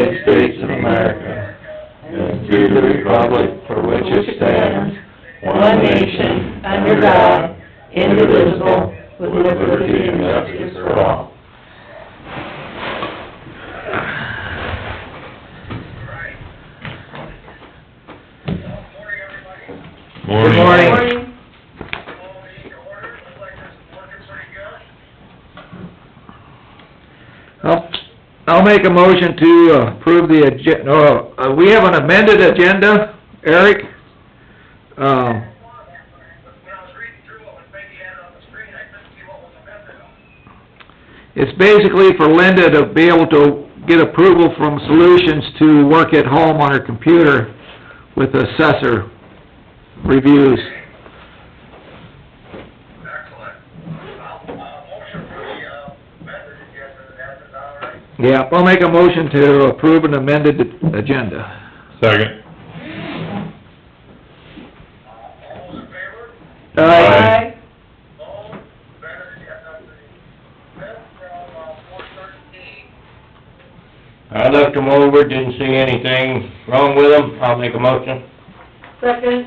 United States of America, and to the republic for which it stands, one nation, under God, indivisible, with liberty and justice for all. Morning. Good morning. I'll make a motion to approve the agenda. We have an amended agenda, Eric. It's basically for Linda to be able to get approval from Solutions to work at home on her computer with assessor reviews. Yeah, I'll make a motion to approve an amended agenda. Second. All in favor? Aye. All, better, from 413. I looked them over, didn't see anything wrong with them, I'll make a motion. Second. Any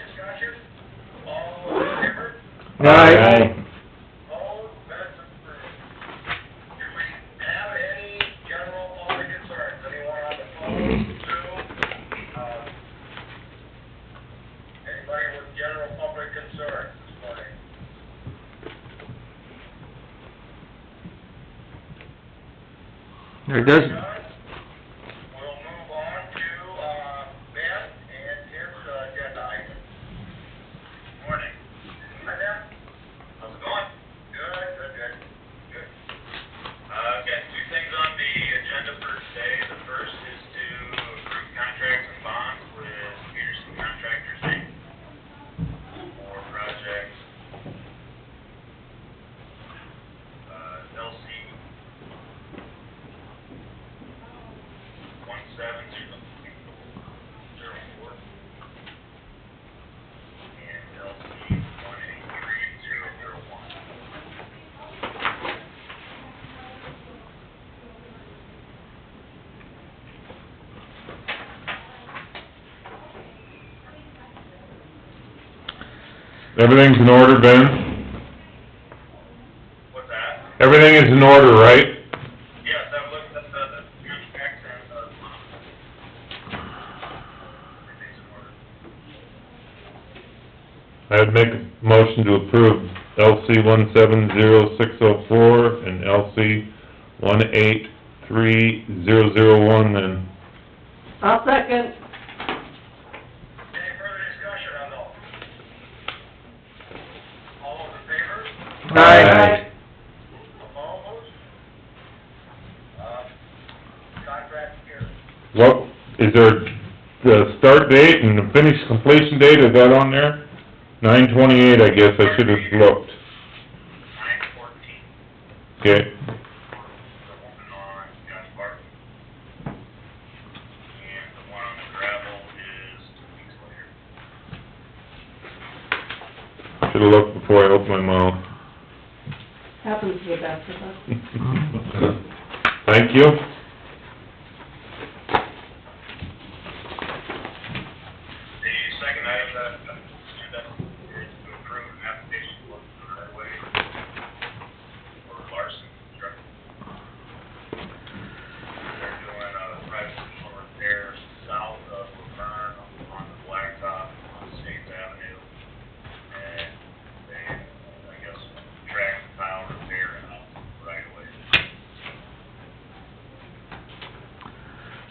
discussion? All in favor? Aye. All, that's approved. Do we have any general public concerns? Anyone on the phone, Zoom? Anybody with general public concerns this morning? There doesn't, We'll move on to, Ben and his, agenda item. Morning. Hi, Ben. How's it going? Good. Got two things on the agenda for today. The first is to approve contracts and bonds with Peterson Contractors Inc. for projects, LC 1704 and LC 183001. Everything's in order, Ben? What's that? Everything is in order, right? Yes, I've looked at the contracts and everything's in order. I'd make a motion to approve LC 170604 and LC 183001 then. I'll second. Any further discussion on those? All those in favor? Aye. Opposed? Contract here. What, is there the start date and the finish completion date, is that on there? 9/28, I guess, I should have looked. 9/14. Okay, The one on Josh Park. And the one on the gravel is 2 weeks later. should've looked before I opened my mouth. Happens to the best of us. Thank you. The second item that agenda is to approve an application for the highway for Larson Construction. They're doing a private repair south of Laverne on the blacktop on States Avenue. And they, I guess, track tile repair out right away.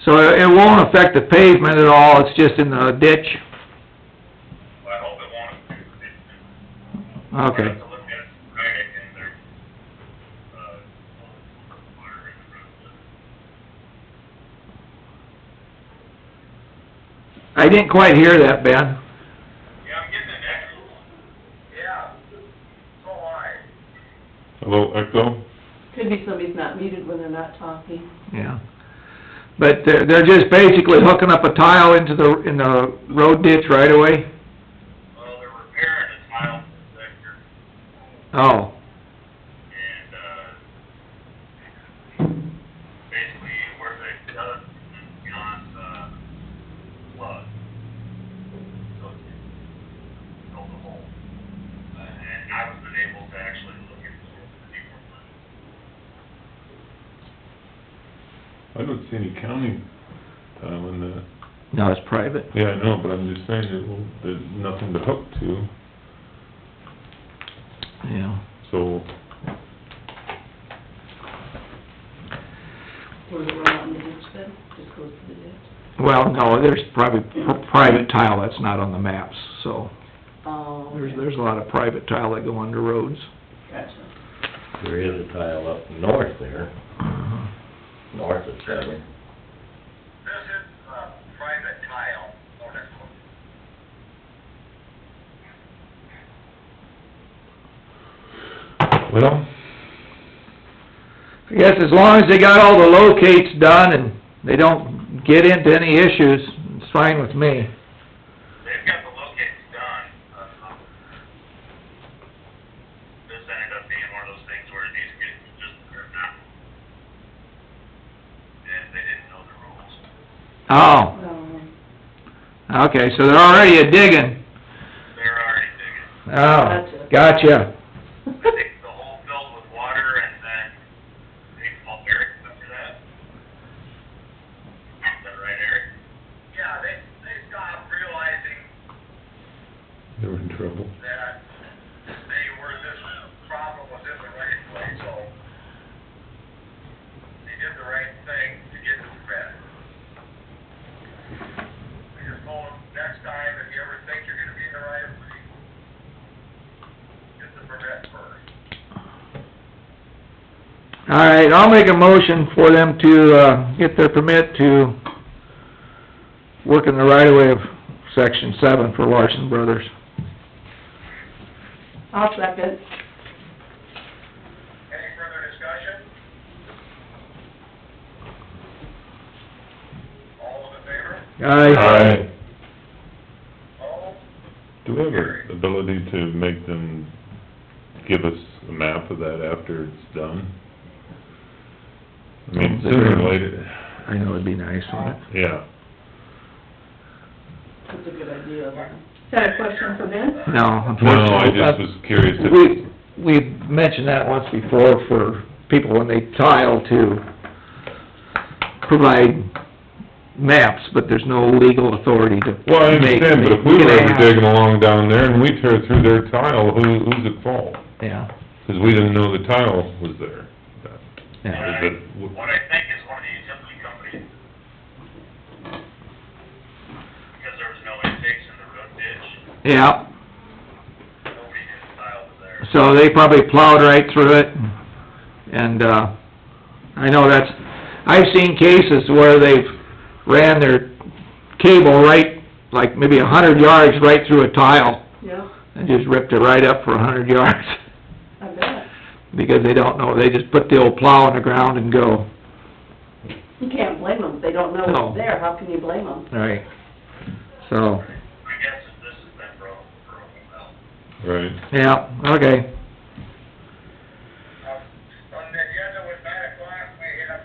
so it won't affect the pavement at all, it's just in the ditch? I hope it won't. Okay. To look at it Friday and they're, water in the road. I didn't quite hear that, Ben. Yeah, I'm getting an echo. Yeah, so I. A little echo? Could be somebody's not muted when they're not talking. Yeah. But they're just basically hooking up a tile into in the road ditch right away? Well, they're repairing a tile sector Oh, and, basically where I don't see any county tile in that. No, it's private. Yeah, I know, but I'm just saying, there's nothing to hook to, Yeah. so, Where it run out in the ditch then, just goes to the ditch. Well, no, there's probably private tile that's not on the maps, so Oh, okay. there's a lot of private tile that go under roads. Gotcha. There is a tile up north there, north of Seven. This is, private tile, on this one. well, I guess as long as they got all the locates done and they don't get into any issues, it's fine with me. They've got the locates done. This ended up being one of those things where it needs to get just, or not. And they didn't know the rules. Oh, Oh, okay, so they're already a-digging. They're already digging. Oh, gotcha. I think the hole filled with water and then they fall Eric after that. Is that right, Eric? Yeah, they stopped realizing they were in trouble. that this problem was in the right place, so they did the right thing to get the permit. I just told them, next time, if you ever think you're gonna be in the right of way, get the permit first. All right, I'll make a motion for them to, get their permit to work in the right-of-way of Section 7 for Larson Brothers. I'll second. Any further discussion? All in favor? Aye. All? Do we have an ability to make them give us a map of that after it's done? I mean, sooner or later, I know it'd be nice, wouldn't it? yeah. That's a good idea. Is that a question for Ben? No, No, I unfortunately. just was curious if, We mentioned that once before for people when they tile to provide maps, but there's no legal authority to make. well, I understand, but if we can were ever ask. digging along down there and we tear through their tile, who's at fault? Yeah, 'Cause we didn't know the tile was there. yeah. Is it, What I think is one of the utility companies. Because there was no intakes in the road ditch, Yeah, nobody knew the tile was there. so they probably plowed right through it, and, I know that's, I've seen cases where they've ran their cable right, like maybe 100 yards right through a tile, Yeah, and just ripped it right up for 100 yards, I bet. because they don't know, they just put the old plow in the ground and go. You can't blame them. If they don't know No. it's there, how can you blame them? Right, so, I guess if this has been for a while. right? yeah, okay. On the agenda with 9 o'clock, we have,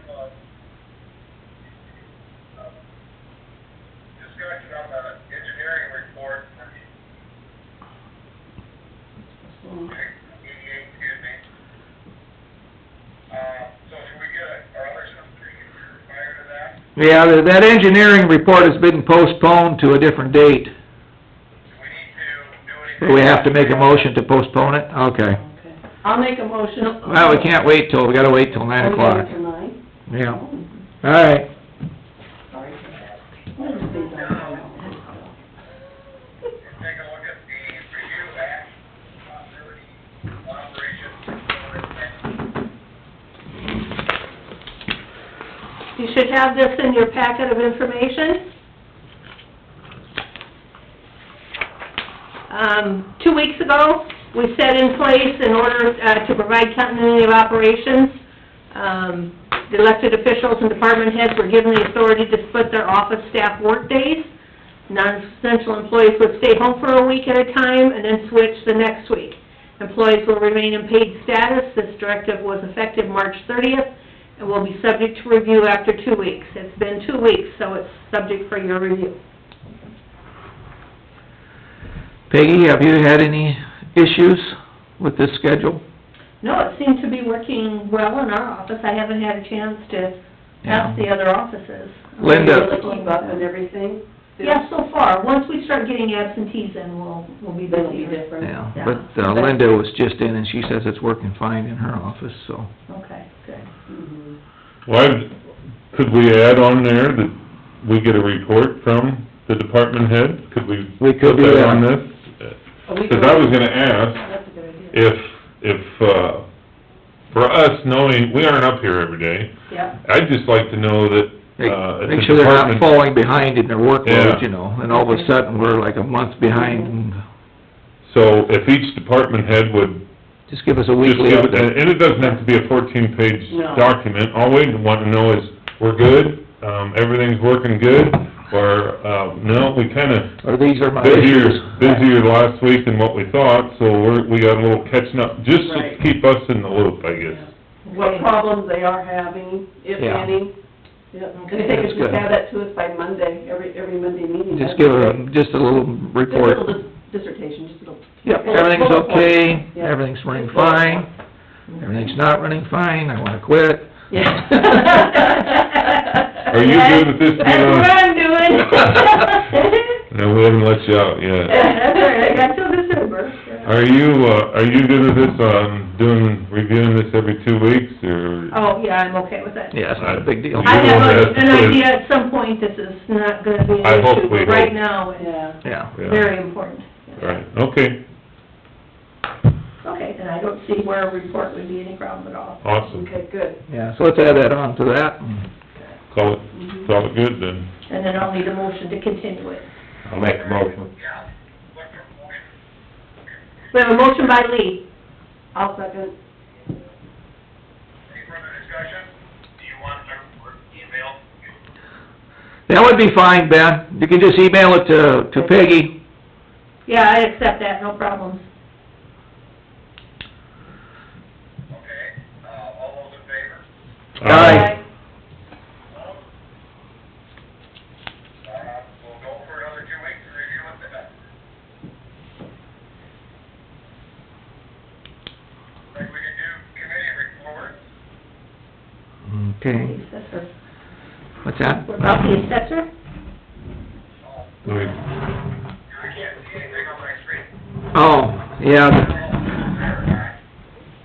discussion on the engineering report for EDA, excuse me. So should we get our other something prior to that? Yeah, that engineering report has been postponed to a different date. Do we need to do anything? Do we have to make a motion to postpone it? Okay. Okay. I'll make a motion. Well, we can't wait till, we gotta wait till 9 o'clock. Oh, we gotta wait till 9? Yeah, all right. Sorry for that. What is these on? Take a look at the review act, operation. You should have this in your packet of information. 2 weeks ago, we set in place in order to provide continuity of operations. The elected officials and department heads were given the authority to split their office staff workdays. Non-essential employees would stay home for a week at a time and then switch the next week. Employees will remain in paid status. This directive was effective March 30th and will be subject to review after 2 weeks. It's been 2 weeks, so it's subject for your review. Peggy, have you had any issues with this schedule? No, it seemed to be working well in our office. I haven't had a chance to ask the other offices. Linda. Are you able to keep up and everything? Yeah, so far, once we start getting absentees in, we'll be That'll be busier. different. Yeah, Yeah. but Linda was just in and she says it's working fine in her office, so. Okay, good. Mhm. Well, could we add on there that we get a report from the department head? Could we? We could put do that. on this? Oh, we Cause could- I was gonna ask, That's a good idea. if, for us, knowing, we aren't up here every day, Yeah, I'd just like to know that, if Make the sure they're not department... falling behind in their workload, Yeah. you know, and all of a sudden, we're like a month behind, and So if each department head would just give us a just weekly give, update. and it doesn't have to be a 14-page No. document, all we want to know is, we're good, everything's working good, or, no, we kinda Or these are my issues. busier last week than what we thought, so we got a little catching up, just to Right. keep us in the loop, I guess. What problems they are having, if Yeah. any. Yep, and Okay, if they that's could just good. have that to us by Monday, every Monday meeting. Just that'd give be a, great. just a little Just a report. little dissertation, just a little. Yep, bullet everything's points. okay, Yeah. everything's running Just bullet fine, points. everything's not running fine, I wanna quit. Yeah. Are you good with this being That's on? what I'm doing. No, we haven't let you out yet. That's all right, I got till December. Are you good with this, reviewing this every 2 weeks, or? Oh, yeah, I'm okay with that. Yeah, it's not a big deal. I You have don't have an to put- idea at some point this is not gonna be I an hope issue, we but right don't. now, it's Yeah. Yeah. Yeah. very important. All right, okay, Okay, then I don't see where a report would be any problem at all. awesome. Okay, good. Yeah, so let's add that on to that, and Call it good then. And then I'll need a motion to continue it. I'll make a motion. Yeah, look for motion. We have a motion by Lee. I'll second. Any further discussion? Do you want to email? that would be fine, Ben. You can just email it to Peggy. Yeah, I accept that, no problems. Okay, all those in favor? Aye. We'll go for another 2 weeks to review it. Think we can do committee reports? Okay, The assessor. what's that? What about the assessor? Wait. I can't see anything on my screen. Oh, yeah,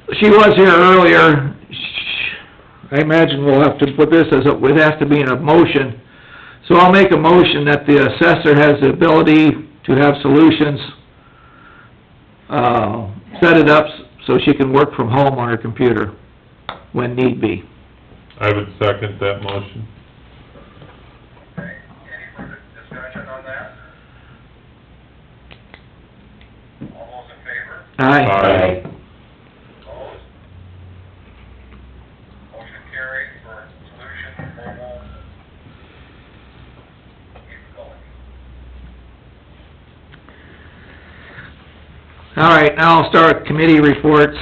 There, she was here earlier. I imagine we'll have to put this as it has to be in a motion. So I'll make a motion that the assessor has the ability to have solutions, set it up so she can work from home on her computer when need be. I would second that motion. okay, any further discussion on that? All those in favor? Aye. Opposed? Motion carried for solution mobile capability. All right, now I'll start committee reports.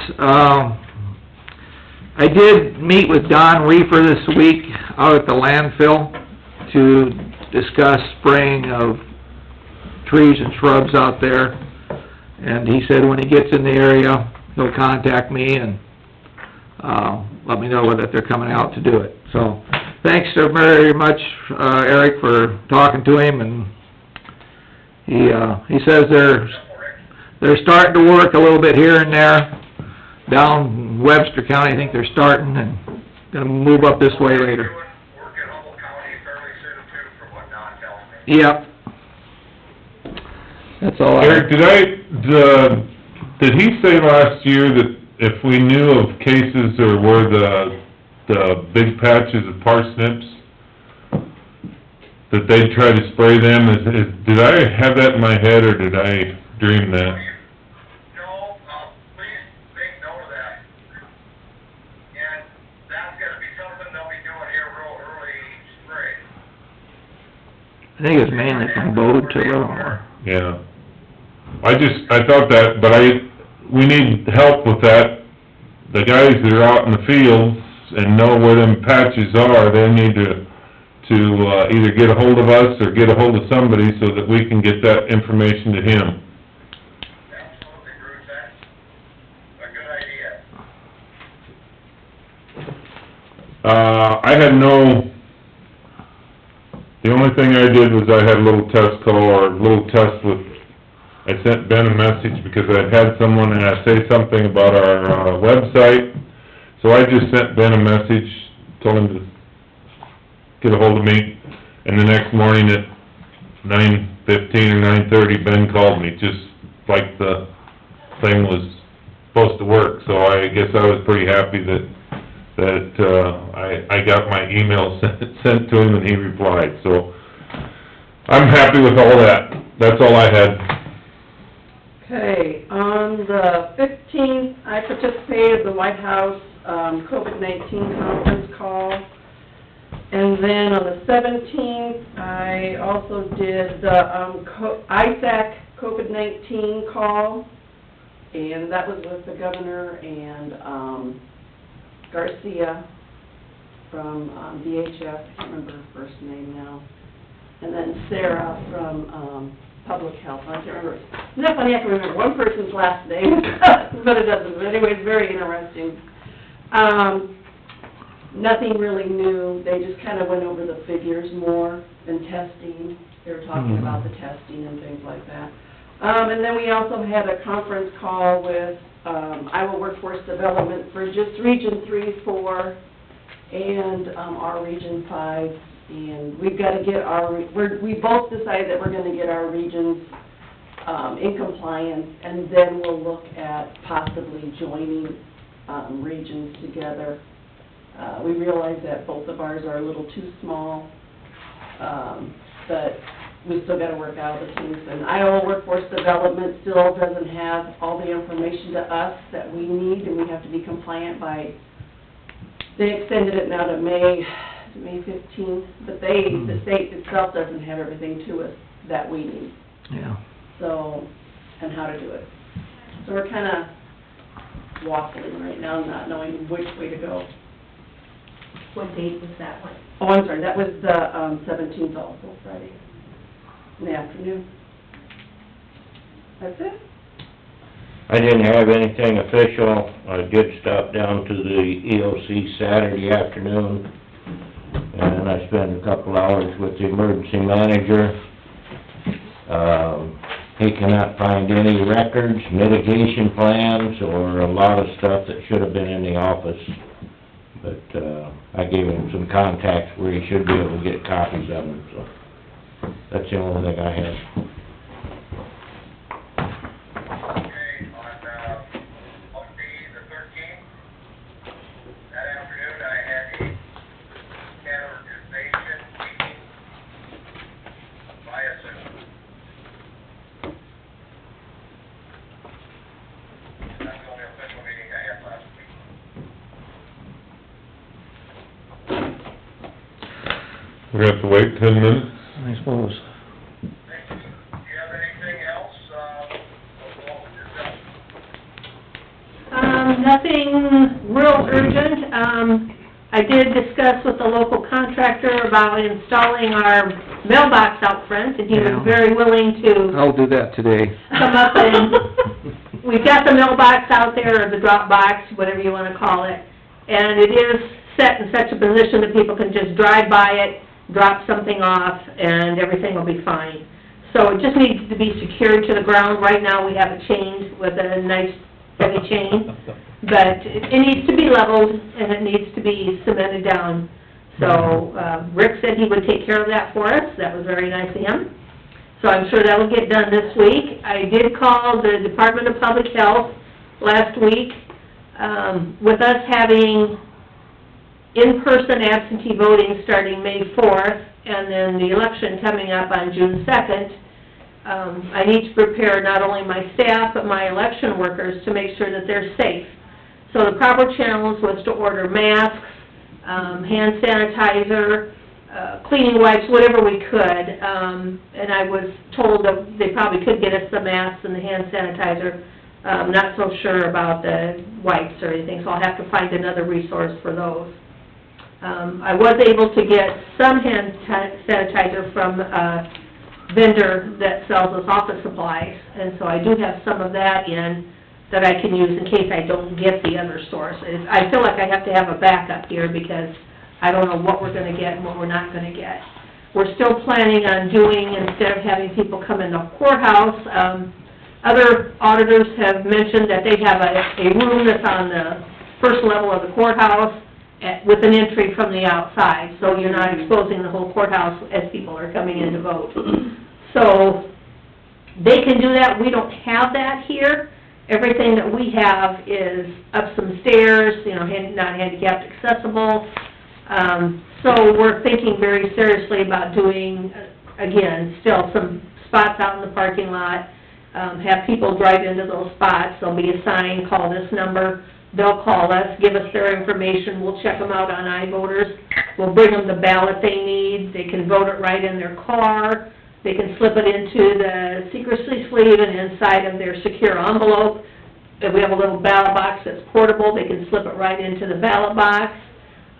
I did meet with Don Reefer this week out at the landfill to discuss spraying of trees and shrubs out there. And he said when he gets in the area, he'll contact me and, let me know whether they're coming out to do it. So, thanks so very much, Eric, for talking to him, and he says they're starting to work a little bit here and there. Down in Webster County, I think they're starting, and gonna move up this way later. Work in Humboldt County fairly soon too, from what Don tells me. Yep. That's all I... Eric, did he say last year that if we knew of cases or where the big patches of parsnips, that they'd try to spray them? Did I have that in my head, or did I dream that? No, please make note of that. And that's gonna be something they'll be doing here real early spring. I think it's mainly from Bode to Livermore. Yeah. I thought that, but we need help with that. The guys that are out in the fields and know where them patches are, they need to either get a hold of us or get a hold of somebody so that we can get that information to him. Absolutely, Bruce, that's a good idea. I had the only thing I did was I had a little test call, or a little test with, I sent Ben a message because I'd had someone say something about our, website. So I just sent Ben a message, told him to get a hold of me, and the next morning at 9:15 or 9:30, Ben called me, just like the thing was supposed to work. So I guess I was pretty happy that I got my email sent to him and he replied, so I'm happy with all that. That's all I had. Okay, on the 15th, I participated in the White House, COVID-19 conference call. And then on the 17th, I also did the, ISAC COVID-19 call. And that was with the governor and, Garcia from, DHS, I can't remember her first name now. And then Sarah from, Public Health, I can't remember. Isn't that funny, I can remember one person's last name, but it doesn't, but anyway, it's very interesting. Nothing really new, they just kind of went over the figures more than testing. They were talking about the testing and things like that. And then we also had a conference call with, Iowa Workforce Development for just Region 3, 4, and, our Region 5. And we've got to get we both decided that we're gonna get our regions, in compliance, and then we'll look at possibly joining, regions together. We realize that both of ours are a little too small, but we still gotta work out the kinks. And Iowa Workforce Development still doesn't have all the information to us that we need, and we have to be compliant by, they extended it now to May 15th, but the state itself doesn't have everything to us that we need. Yeah. So, and how to do it. So we're kinda waffling right now, not knowing which way to go. What date was that one? Oh, I'm sorry, that was the, 17th also, Friday, in the afternoon. That's it? I didn't have anything official. I did stop down to the EOC Saturday afternoon, and I spent a couple hours with the emergency manager. He cannot find any records, mitigation plans, or a lot of stuff that should have been in the office. But, I gave him some contacts where he should be able to get copies of them, so that's the only thing I have. Okay, on the 13th, that afternoon, I had a categorization meeting via Zoom. That's the only official meeting I had last week. We have to wait 10 minutes? I suppose. Do you have anything else, what we discussed? Nothing real urgent. I did discuss with the local contractor about installing our mailbox out front, and he was Yeah. very willing to I'll do that today. come up and, we've got the mailbox out there, or the drop box, whatever you wanna call it, and it is set in such a position that people can just drive by it, drop something off, and everything will be fine. So it just needs to be secured to the ground. Right now, we have a chain with a nice heavy chain, but it needs to be leveled, and it needs to be cemented down. So, Rick said he would take care of that for us. That was very nice of him. So I'm sure that'll get done this week. I did call the Department of Public Health last week. With us having in-person absentee voting starting May 4th, and then the election coming up on June 2nd, I need to prepare not only my staff, but my election workers to make sure that they're safe. So the proper challenge was to order masks, hand sanitizer, cleaning wipes, whatever we could, and I was told that they probably could get us the masks and the hand sanitizer. Not so sure about the wipes or anything, so I'll have to find another resource for those. I was able to get some hand sanitizer from a vendor that sells us office supplies, and so I do have some of that in that I can use in case I don't get the other source. I feel like I have to have a backup here because I don't know what we're gonna get and what we're not gonna get. We're still planning on doing, instead of having people come in the courthouse, other auditors have mentioned that they have a room that's on the first level of the courthouse with an entry from the outside, so you're not exposing the whole courthouse as people are coming in to vote. So, they can do that, we don't have that here. Everything that we have is up some stairs, you know, not handicapped accessible. So we're thinking very seriously about doing, again, still some spots out in the parking lot. Have people drive into those spots, there'll be a sign, call this number. They'll call us, give us their information, we'll check them out on iVoters. We'll bring them the ballot they need, they can vote it right in their car. They can slip it into the secrecy sleeve and inside of their secure envelope. If we have a little ballot box that's portable, they can slip it right into the ballot box.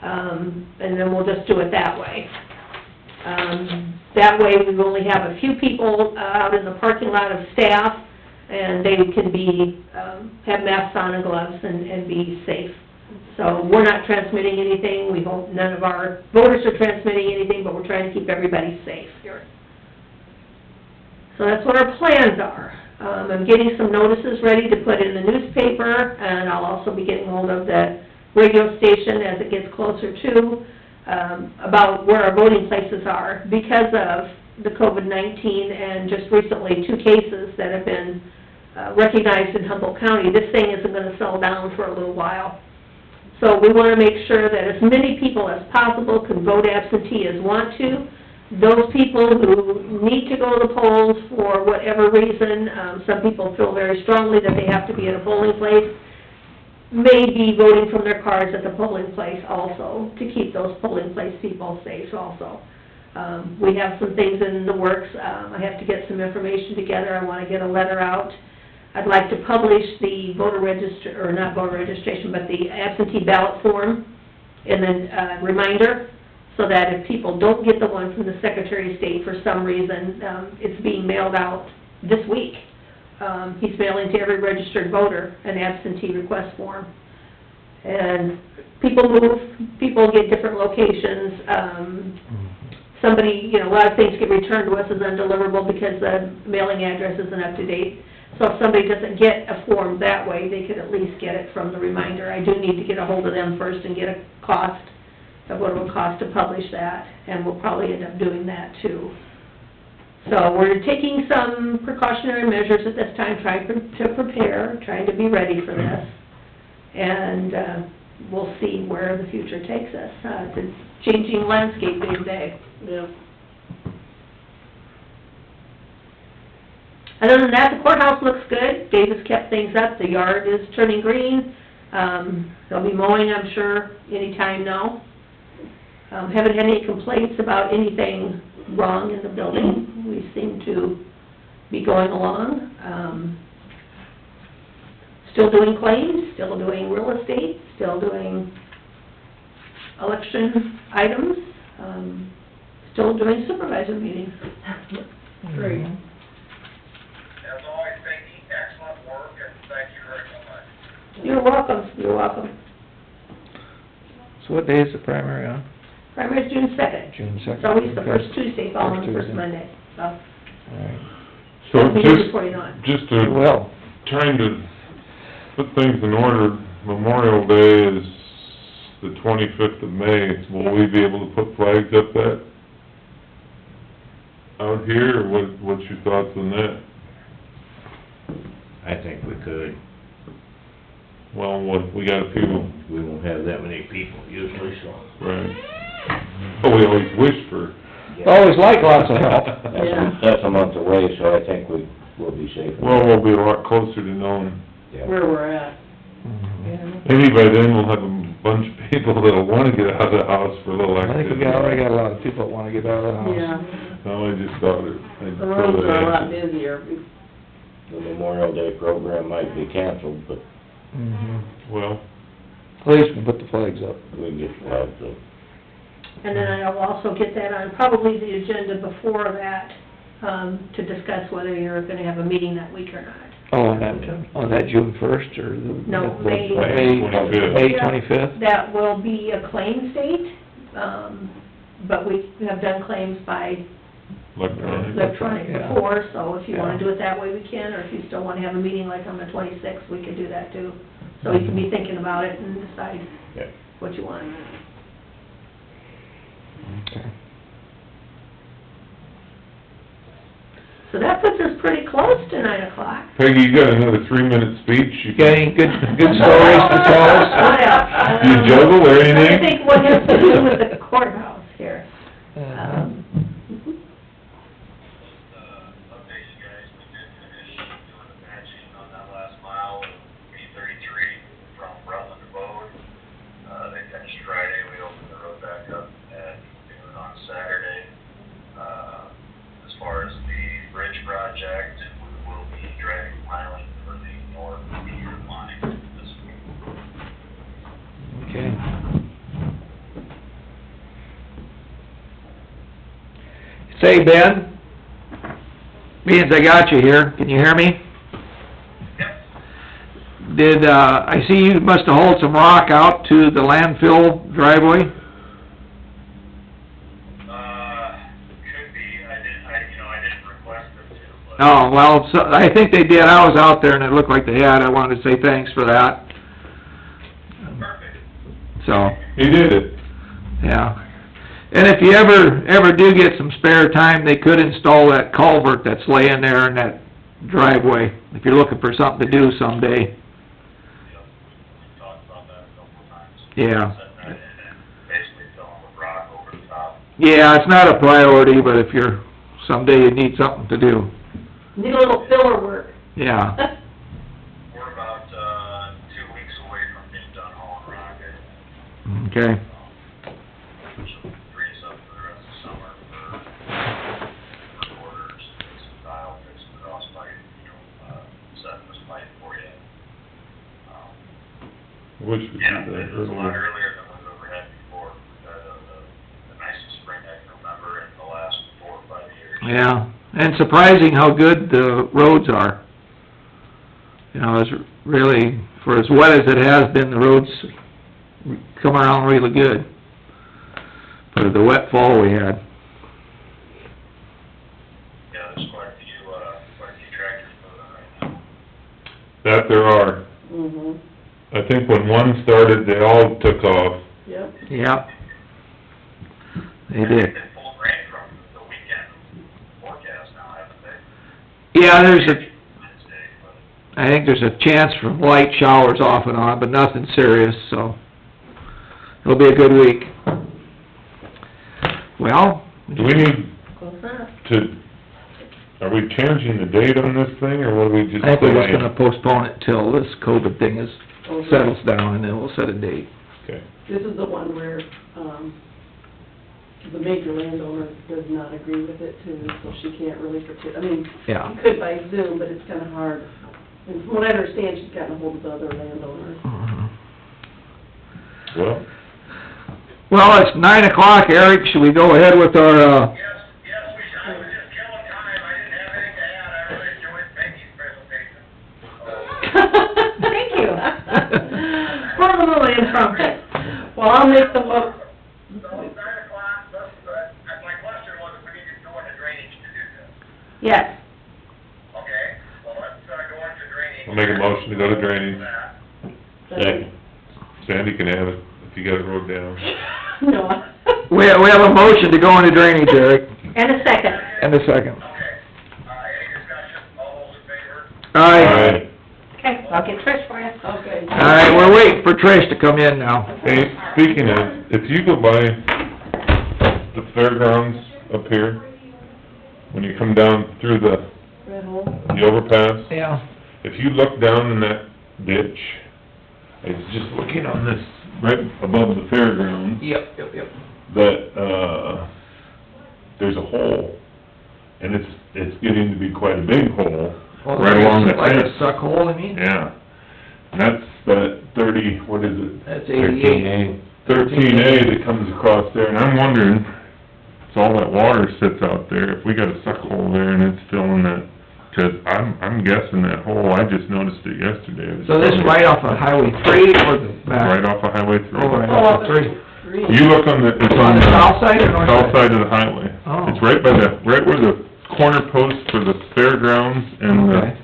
And then we'll just do it that way. That way, we only have a few people out in the parking lot of staff, and they can be, have masks on and gloves and be safe. So we're not transmitting anything, we hope none of our voters are transmitting anything, but we're trying to keep everybody safe here. So that's what our plans are. I'm getting some notices ready to put in the newspaper, and I'll also be getting hold of the radio station as it gets closer to, about where our voting places are. Because of the COVID-19 and just recently 2 cases that have been recognized in Humboldt County, this thing isn't gonna settle down for a little while. So we wanna make sure that as many people as possible can vote absentee as want to. Those people who need to go to the polls for whatever reason, some people feel very strongly that they have to be at a polling place, may be voting from their cars at the polling place also, to keep those polling place people safe also. We have some things in the works. I have to get some information together. I wanna get a letter out. I'd like to publish the voter register, or not voter registration, but the absentee ballot form in the reminder, so that if people don't get the one from the Secretary of State for some reason, it's being mailed out this week. He's mailing to every registered voter an absentee request form. And people move, people get different locations, somebody, you know, a lot of things get returned to us as undeliverable because the mailing address isn't up to date. So if somebody doesn't get a form that way, they could at least get it from the reminder. I do need to get a hold of them first and get a cost of what it will cost to publish that, and we'll probably end up doing that too. So we're taking some precautionary measures at this time, trying to prepare, trying to be ready for this. And we'll see where the future takes us. It's a changing landscape day to day. Yeah. Other than that, the courthouse looks good. Dave has kept things up. The yard is turning green. They'll be mowing, I'm sure, anytime now. Haven't had any complaints about anything wrong in the building. We seem to be going along. Still doing claims, still doing real estate, still doing election items, still doing supervisor meetings. Great. As always, Vicki, excellent work, and thank you very much. You're welcome, you're welcome. So what day is the primary on? Primary's June 2nd. June 2nd. It's always the first Tuesday, following the First first Tuesday. Monday, so. Alright. So That'll be before you know it. just to, Well, trying to put things in order, Memorial Day is the 25th of May. Will we be able to put flags up out here, or what's your thoughts on that? I think we could. Well, we got a few, We won't have that many people usually, so. right? Oh, we always wish for, always like lots of help. That's a month away, so I think we'll be safe. well, we'll be a lot closer to knowing. Yeah. Where we're at. Mhm. Yeah. Maybe by then we'll have a bunch of people that'll wanna get out of the house for a little I think activity. we already got a lot of people that wanna get out of the house. Yeah. No, I just thought I'd The throw roads that are a at lot you. busier. The Memorial Day program might be canceled, but Mhm. Well, At least we can put the flags up. we can get flags up. And then I'll also get that on probably the agenda before that, to discuss whether you're gonna have a meeting that week or not. Oh, on that June 1st, or the... No, the- May. May 25th. May 25th? That will be a claims date, But we have done claims by electronic Yeah. before, so if you wanna Yeah. do it that way, we can, or if you still wanna have a meeting like on the 26th, we could do that too. So you can be thinking about it and decide Yeah. what you want. Okay. So that puts us pretty close to 9 o'clock. Peggy, you got another 3-minute speech? You Got any good stories to tell us? What else? Do you juggle or anything? I think what has to do with the courthouse here. Update you guys, we did finish doing the patching on that last mile of B-33 from Rutland to Bode. They finished Friday, we opened the road back up at noon on Saturday. As far as the bridge project, we will be driving piling for the north pier line this week. Okay. Say, Ben, being as I got you here, can you hear me? Yep. I see you must have hauled some rock out to the landfill driveway? Could be, I didn't request them to, but. Oh, well, so, I think they did, I was out there and it looked like they had, I wanted to say thanks for that, Perfect. so, He did it. yeah. And if you ever do get some spare time, they could install that culvert that's laying there in that driveway, if you're looking for something to do someday. Yep, we talked about that a couple of times. Yeah. Setting that in and basically filling with rock over the top. Yeah, it's not a priority, but if someday you need something to do, Need a little filler work. yeah. We're about, 2 weeks away from being done hauling rock. Okay, Which will free us up for the rest of the summer for orders, fix some tile, fix some cross pipe, setting this pipe for you. Wish we Yeah, did that it was a lot earlier. earlier than we've ever had before. We've had the nicest spring I can remember in the last 4 or 5 years. yeah, and surprising how good the roads are. You know, it's really, for as wet as it has been, the roads come around really good for the wet fall we had. Yeah, there's quite a few tractors moving right now. That there are. Mhm. I think when one started, they all took off. Yep. Yep. They did. They've pulled rain from the weekend forecast now, haven't they? Yeah, Wednesday, but. I think there's a chance for light showers off and on, but nothing serious, so it'll be a good week. Well, Do we need Close enough. to, are we changing the date on this thing, or what are we just I think we're just saying? gonna postpone it till this COVID thing settles down, and then we'll set a date. Okay. This is the one where, the major landowner does not agree with it too, so she can't really I mean, Yeah. you could by Zoom, but it's kinda hard. And from what I understand, she's gotten ahold of the other landowners. Mhm. Well, Well, it's 9 o'clock, Eric, should we go ahead with our, Yes, we should. I was just killing time. I didn't have anything to add. I really enjoyed Peggy's presentation. Thank you. For a little impromptu. Well, I'll make the mo- So, 9 o'clock, my question was if we need to go into drainage to do this. yes. Okay, well, let's, go into drainage. I'll make a motion to go to drainage. Second. Sandy can have it, if you got it wrote down. No. we have a motion to go into drainage, Eric, And a second. and a second. Okay, any discussion, all those in favor? Aye. Okay, I'll get Trish for you. Okay. All right, we're waiting for Trish to come in now. Hey, speaking of, if you go by the fairgrounds up here, when you come down through the Red hole. overpass, Yeah. if you look down in that ditch, I was just looking on this, right above the fairgrounds, Yep. that, there's a hole, and it's getting to be quite a big hole, right along the Like fence. a suck hole, I mean? Yeah, and that's that 30, what is it? That's 88. 13A that comes across there, and I'm wondering, so all that water sits out there, if we got a suck hole there and it's filling that, 'cause I'm guessing that hole, I just noticed it yesterday. It was So this is probably right off of Highway 3 or the back? Right off of Highway 3. Oh, right off of 3. green. You look on the, it's On on the the... south side or north South side? side of the highway. Oh. It's right by the, right where the corner post for the fairgrounds and Okay.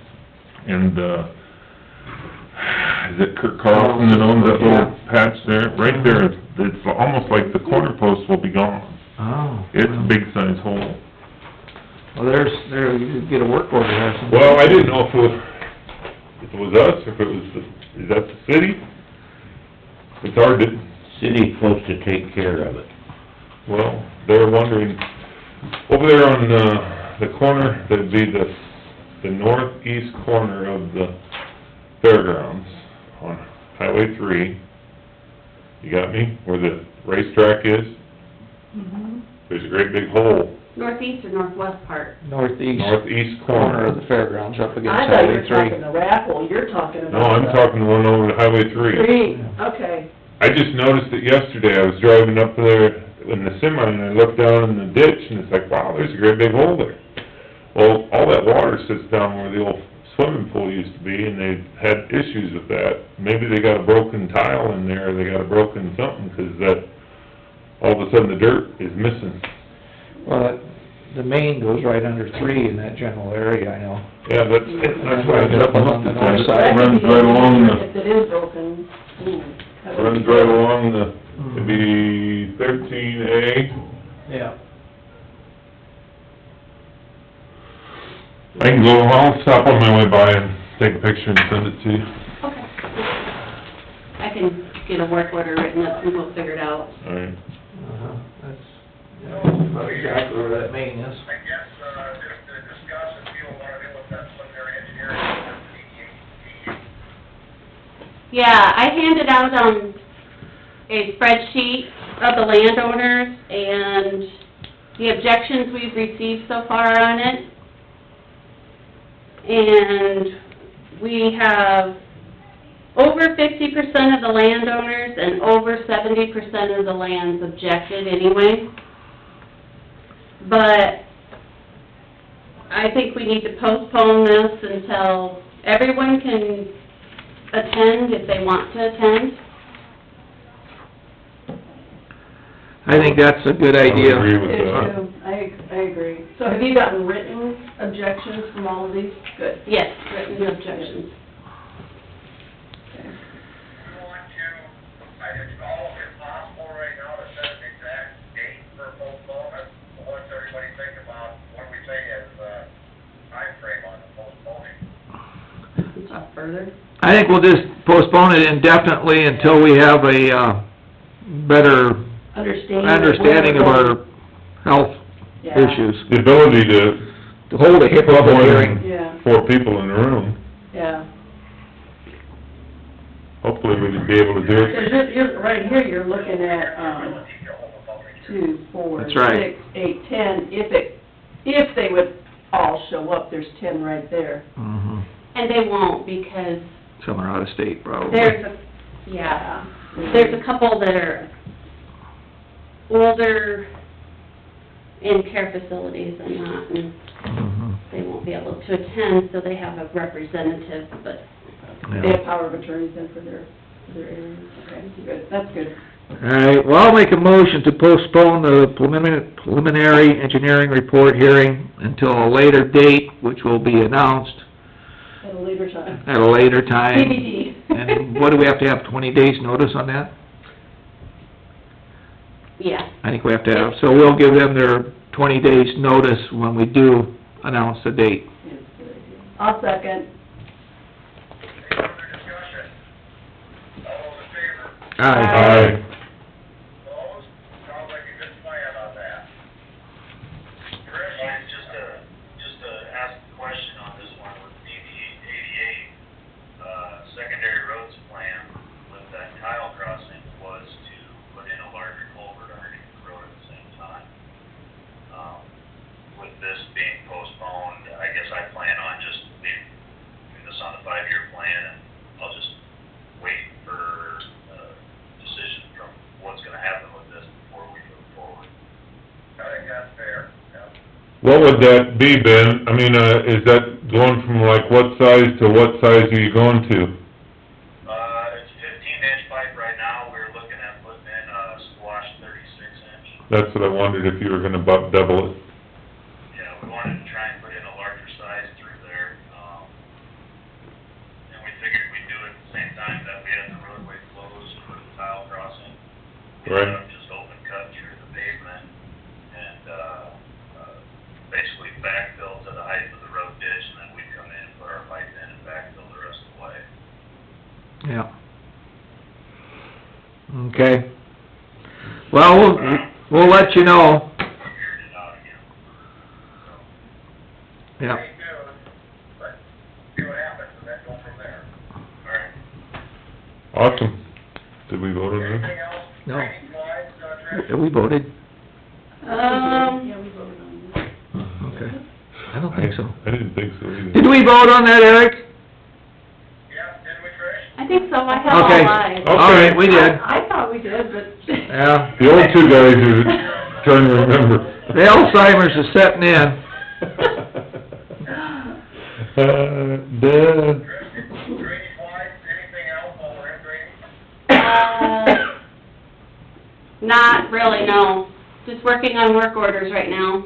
Is it Kurt Carlson that owns that little patch there? Right there, it's almost like the corner post will be gone. Oh. It's a big size hole. Well, there, you could get a work order there. sometime. Well, I didn't know if it was us, or if it was is that the city? It's hard to, City's supposed to take care of it. well, they're wondering, over there on, the corner, that'd be the northeast corner of the fairgrounds on Highway 3. You got me? Where the racetrack is? Mhm. There's a great big hole, Northeast or northwest part? Northeast northeast corner of corner. the fairgrounds up against I thought you Highway were 3. talking the raffle, you're talking No, about I'm talking the one over to Highway 3. Green, okay. I just noticed it yesterday, I was driving up there in the semi, and I looked down in the ditch, and it's like, wow, there's a great big hole there. Well, all that water sits down where the old swimming pool used to be, and they've had issues with that. Maybe they got a broken tile in there, or they got a broken something, 'cause that, all of a sudden the dirt is missing. Well, the main goes right under 3 in that general area, I know. Yeah, that's why I got up and looked at that. That It runs right along the, If it is broken, ooh. that would runs be- right along the, it'd be 13A. Yeah. I can go, I'll stop on my way by and take a picture and send it to you. Okay. I can get a work order written up and we'll figure it out. All right. That's, yeah, about exactly where that main is. I guess, just to discuss if you want to deal with that preliminary engineering, Yeah, I handed out, a spreadsheet of the landowners and the objections we've received so far on it. And we have over 50% of the landowners and over 70% of the lands objected anyway. But I think we need to postpone this until everyone can attend if they want to attend. I think that's a good I would idea. agree with Me that. too. I agree. So have you gotten written objections from all of these? Good. Yes, written objections. Okay. you want to, it's all impossible right now to set an exact date for postponement. So what's everybody think about, what do we say as a timeframe on the postponing? Talk further. I think we'll just postpone it indefinitely until we have a, better understanding of our health Yeah. issues. The ability to To hold a public more hearing. than Yeah, 4 people in a room, yeah. hopefully we'd be able to do Because it. you're, right here, you're looking at, Ability to hold a public hearing. 2, 4, That's right. 6, 8, 10. If they would all show up, there's 10 right there. Mhm. And they won't because Some are out of state probably. there's there's a couple that are older in care facilities and not, and Mhm. they won't be able to attend, so they have a representative, but They Yeah. have power of attorneys then for their areas. Okay, good, that's good. All right, well, I'll make a motion to postpone the preliminary engineering report hearing until a later date, which will be announced At a later time. at a later time. TBD. And what do we have to have, 20 days notice on that? yeah. I think we have to have, so we'll give them their 20 days notice when we do announce the date. Yes, good idea. I'll second. Any further discussion? All those in favor? Aye. Opposed? Sounds like a good plan on that. Chris? Just to ask a question on this one with the ADA, secondary roads plan with that tile crossing was to put in a larger culvert underneath the road at the same time. With this being postponed, I guess I plan on just leaving this on the 5-year plan, and I'll just wait for a decision from what's gonna happen with this before we move forward. I think that's fair, yeah. What would that be, Ben? I mean, is that going from like what size to what size are you going to? It's 15-inch pipe right now, we're looking at putting in a squash That's what I wondered, if you were gonna about double it. Yeah, we wanted to try and put in a larger size through there, and we figured we'd do it at the same time that we had the roadway closed for the tile crossing. We Right. ended up just open cut through the pavement and, basically backfill to the height of the road ditch, and then we'd come in and put our pipe in and backfill the rest of the way. Yeah. Okay. Well, we'll let you know. Figured it out again, so. Yeah. Great news, but see what happens, and then go from there. All right. Awesome. Did we vote on Anything that? else, No. training wise, Trish? Yeah, we voted. Yeah, we voted on that. Okay. I don't think so. I didn't think so either. Did we vote on that, Eric? Yeah, didn't we, Trish? I think so, I have all Okay. mine. Oh. All right, we did. I thought we did, but... Yeah. The old two guys are trying to remember. The Alzheimer's is setting in. Duh. Training wise, anything else while we're in training? Not really, no. Just working on work orders right now.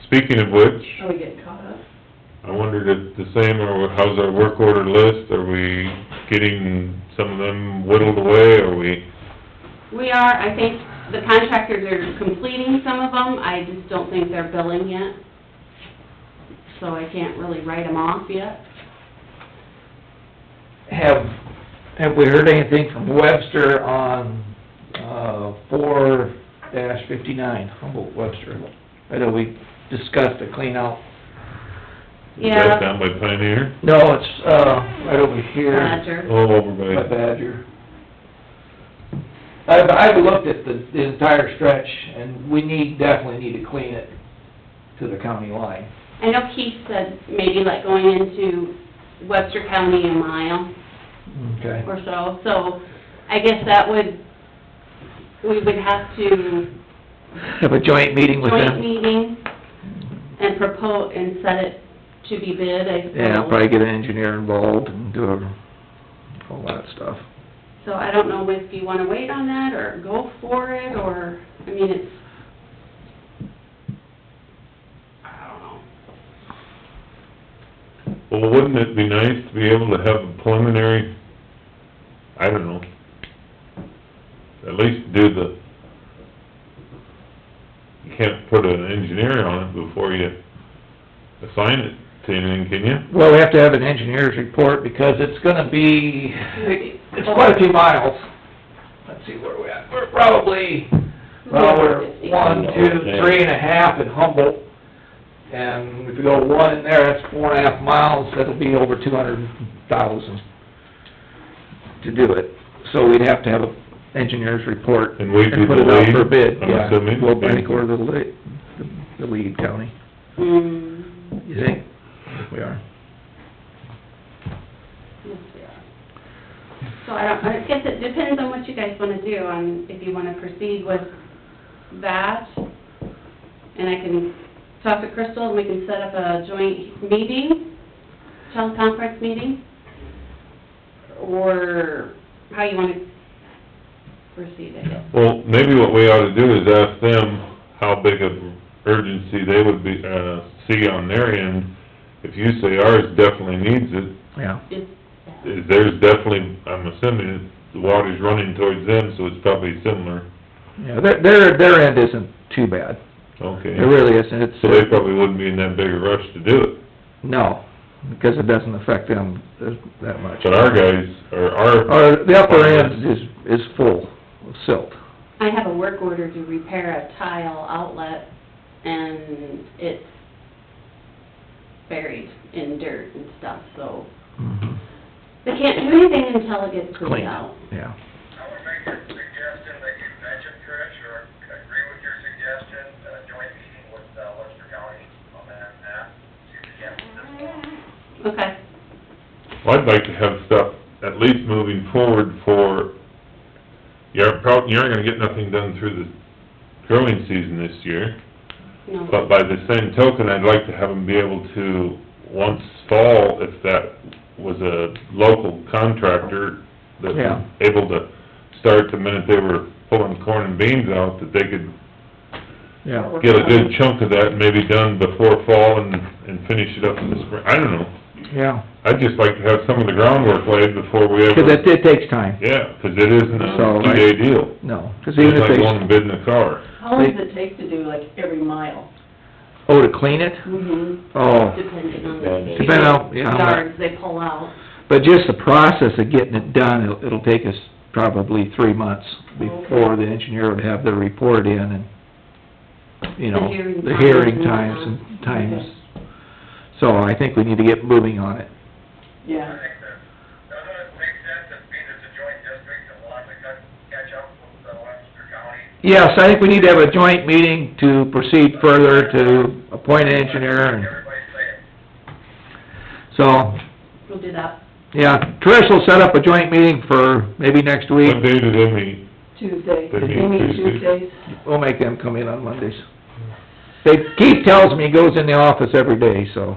Speaking of which, Are we getting caught up? I wondered if the same, or how's our work order list? Are we getting some of them whittled away, or We are, I think the contractors are completing some of them, I just don't think they're billing yet. So I can't really write them off yet. Have we heard anything from Webster on, 4-59, Humboldt Webster? I know we discussed a clean out. is Yeah. that down by Pioneer? No, it's, right over here. Badger. Oh, over By by, Badger. I've looked at the entire stretch, and we definitely need to clean it to the county line. I know Keith said maybe like going into Webster County a mile Okay. or so I guess that we would have to Have a joint meeting with joint them? meeting and propose, and set it to be bid, I suppose. Yeah, probably get an engineer involved and do all that stuff. So I don't know if you wanna wait on that, or go for it, or, I mean, it's, I don't know. well, wouldn't it be nice to be able to have a preliminary, I don't know, at least do you can't put an engineer on it before you assign it to anything, can you? Well, we have to have an engineer's report, because it's gonna be, it's quite a few miles. Let's see where we're at. We're probably, well, we're 1, 2, 3.5 in Humboldt. And if you go 1 in there, that's 4.5 miles, that'll be over 200,000 to do it. So we'd have to have an engineer's report And we'd be put the it out lead, for a bid. I'm Yeah, assuming. Well, Bank or the lead county, you think? We are. Yes, we are. So I guess it depends on what you guys wanna do, on if you wanna proceed with that. And I can talk to Crystal, and we can set up a joint meeting, teleconference meeting, or how you wanna proceed, I guess. Well, maybe what we ought to do is ask them how big of urgency they would be, see on their end. If you say ours definitely needs it, Yeah. is theirs definitely, I'm assuming the water's running towards them, so it's probably similar. Yeah, their end isn't too bad. Okay. It really isn't. It's, So they probably wouldn't be in that big a rush to do it. no, because it doesn't affect them that much. But our guys, The upper end is full of silt. I have a work order to repair a tile outlet, and it's buried in dirt and stuff, so Mhm. they can't do anything until it gets cleaned Clean, out. yeah. I would make your suggestion that you mentioned, Trish, or agree with your suggestion, joint meeting with, Webster County on that, see if we can move this along. Okay. Well, I'd like to have stuff at least moving forward for, you aren't gonna get nothing done through the growing season this year. No. But by the same token, I'd like to have them be able to, once fall, if that was a local contractor that Yeah. was able to start the minute they were pulling corn and beans out, that they could Yeah. get a good chunk of that maybe done before fall and finish it up in the spring. I don't know. Yeah, I'd just like to have some of the groundwork laid before we ever... because it takes time. Yeah, 'cause it isn't So, a two-day deal. No, because It's even if like going and they, bidding a car. How long does it take to do like every mile? oh, to clean it? Mm-hmm. Oh, Depending on depending on, the yeah. yards they pull out. But just the process of getting it done, it'll take us probably 3 months before the engineer would have their report in and, you know, the hearing times and times. So I think we need to get moving on it. I Yeah. think that, doesn't it make sense that being it's a joint district and we'll have to catch up with Webster County? Yes, I think we need to have a joint meeting to proceed further to appoint an engineer and, Everybody's saying. so, We'll do that. yeah, Trish will set up a joint meeting for maybe next week. What day do they meet? Tuesday. They meet They meet Tuesday? Tuesdays. We'll make them come in on Mondays. Keith tells me he goes in the office every day, so,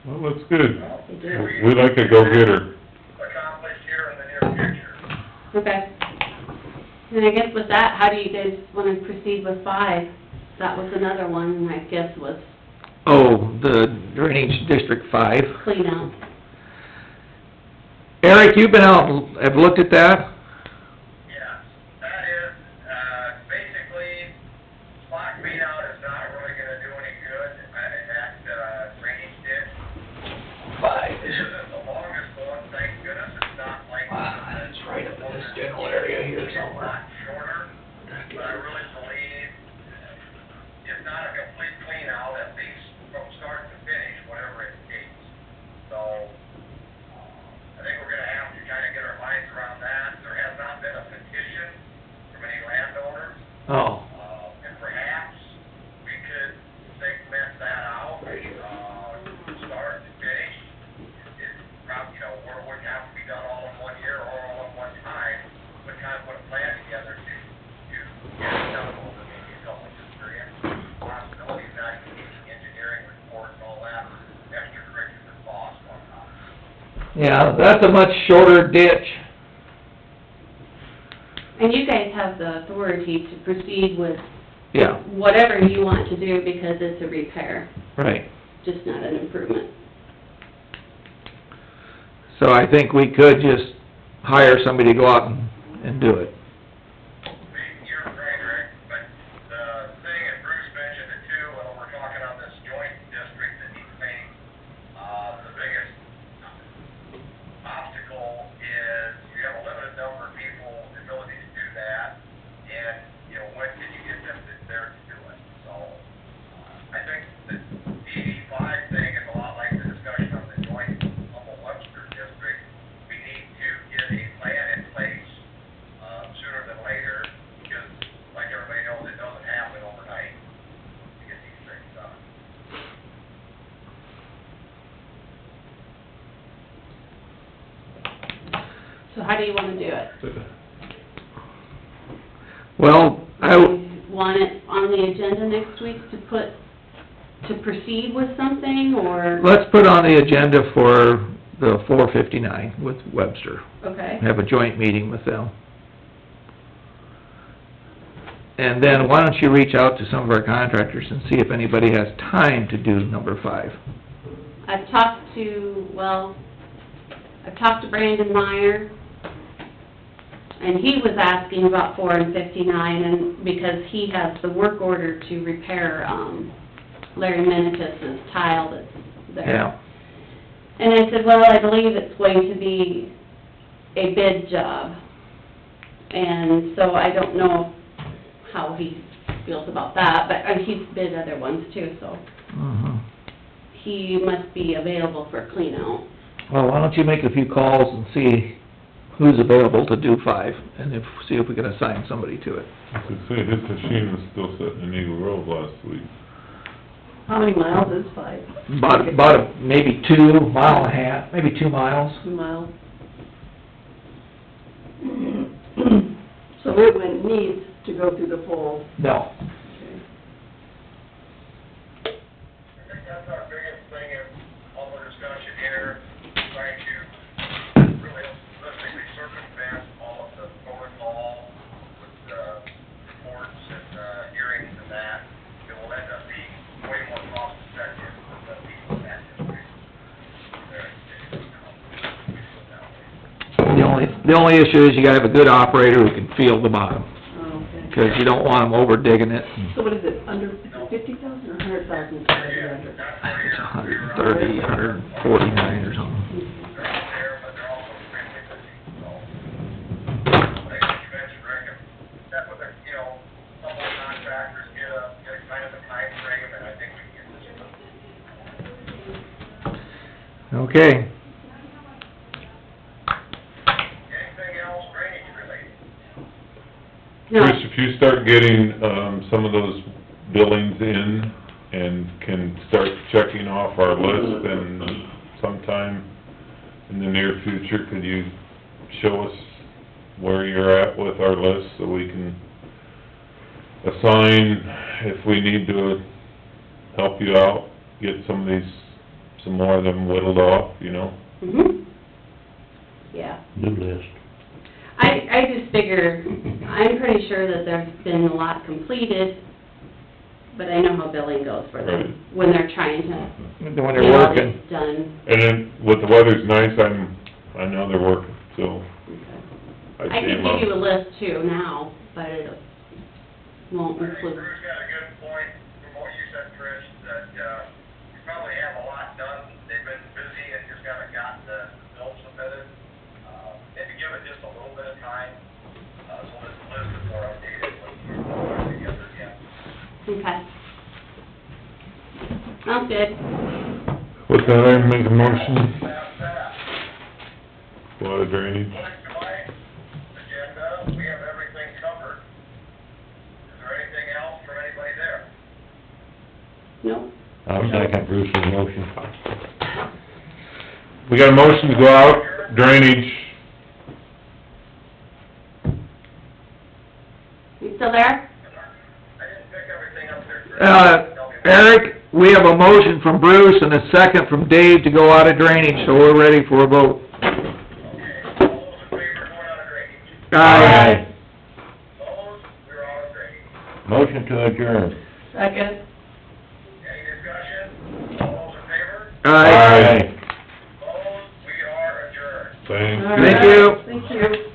Well, that's good. They do. We like a go-getter. Accomplished here in the near future. Okay. And I guess with that, how do you guys wanna proceed with 5? That was another one, I guess, was oh, the drainage District 5. clean out. Eric, you've been out, and have looked at that? Yeah, that is, basically, spot clean out is not really gonna do any good at that, drainage ditch. This isn't the longest one, thank goodness, it's not like... It's right up in this general area here It's a lot shorter, but I really believe, if not a complete clean out, at least from start to finish, whatever it takes. So, I think we're gonna have to kinda get our minds around that. There has not been a petition from any landowners, Oh, and perhaps we could segment that out, start to finish. It probably, you know, where it wouldn't have to be done all in 1 year or all in one time, but kind of put a plan together to get it done over maybe a couple of years period. Possibilities that engineering report and all that, extracurricular costs, whatnot. yeah, that's a much shorter ditch. And you guys have the authority to proceed with Yeah, whatever you want to do because it's a repair, right. just not an improvement. So I think we could just hire somebody to go out and do it. You're right, Rick, but the thing, and Bruce mentioned it too, when we're talking on this joint district that needs painting, the biggest obstacle is you have a limited number of people, the ability to do that, and, you know, when can you get them there to do it? So, I think the DD5 thing is a lot like the discussion on the joint Humboldt-Webster district. We need to get a plan in place, sooner than later, because like everybody knows, it doesn't happen overnight to get these things done. So how do you wanna do it? Well, Do you want it on the agenda next week to proceed with something, or? let's put on the agenda for the 459 with Webster. Okay, Have a joint meeting with them. And then why don't you reach out to some of our contractors and see if anybody has time to do number 5? I've talked to Brandon Meyer, and he was asking about 4 and 59, and because he has the work order to repair, Larry Menitus's tile that's there. Yeah, And I said, well, I believe it's going to be a bid job, and so I don't know how he feels about that, but he's bid other ones too, so he must be available for a clean out. Well, why don't you make a few calls and see who's available to do 5, and see if we can assign somebody to it. I could say, his machine was still sitting in Eagle Road last week. How many miles is 5? About maybe 2 mile and a half, maybe 2 miles. 2 miles. So it wouldn't need to go through the full... No. I think that's our biggest thing in all the discussion here, trying to really holistically circumvent all of the protocol with, reports and, hearings and that. The only issue is you gotta have a good operator who can feel the bottom, Oh, okay. 'cause you don't want them over digging it. So what is it, under, is it 50,000 or 100,000 is what you're under? I think it's 130, 149 or something. They're out there, but they're also extremely busy, so. Like you mentioned, Rick, if that with a, you know, some of the contractors get a kind of a time frame, and I think we can get this done. Okay. Anything else drainage related? No, Trish, if you start getting, some of those billings in and can start checking off our list, then sometime in the near future, could you show us where you're at with our list so we can assign, if we need to help you out, get some of these, some more of them whittled off, you know? mhm. Yeah. New list. I just figure, I'm pretty sure that there's been a lot completed, but I know how billing goes for them, when they're trying to When get they're all working. this done. And then, with the weather's nice, I know they're working, so I I see can them give you a out. list too now, but it won't I think include, Bruce got a good point from what you said, Trish, that, you probably have a lot done, they've been busy and just haven't gotten the bill submitted. Maybe give it just a little bit of time, so this list is more updated when you put it together again. okay. Sounds good. With that, I make a motion, Past that, a lot of drainage. according to my agenda, we have everything covered. Is there anything else from anybody there? Nope. I'll second Bruce's motion. We got a motion to go out, drainage. You still there? I didn't pick everything up there, Trish. Tell me what- Eric, we have a motion from Bruce and a second from Dave to go out of drainage, so we're ready for a vote. Okay, all those in favor going out of drainage? Aye. Opposed? We're out of drainage. Motion to adjourn. Second. Any discussion? All those in favor? Aye. Opposed? We are adjourned. Thank All you. Thank right. you. Thank you.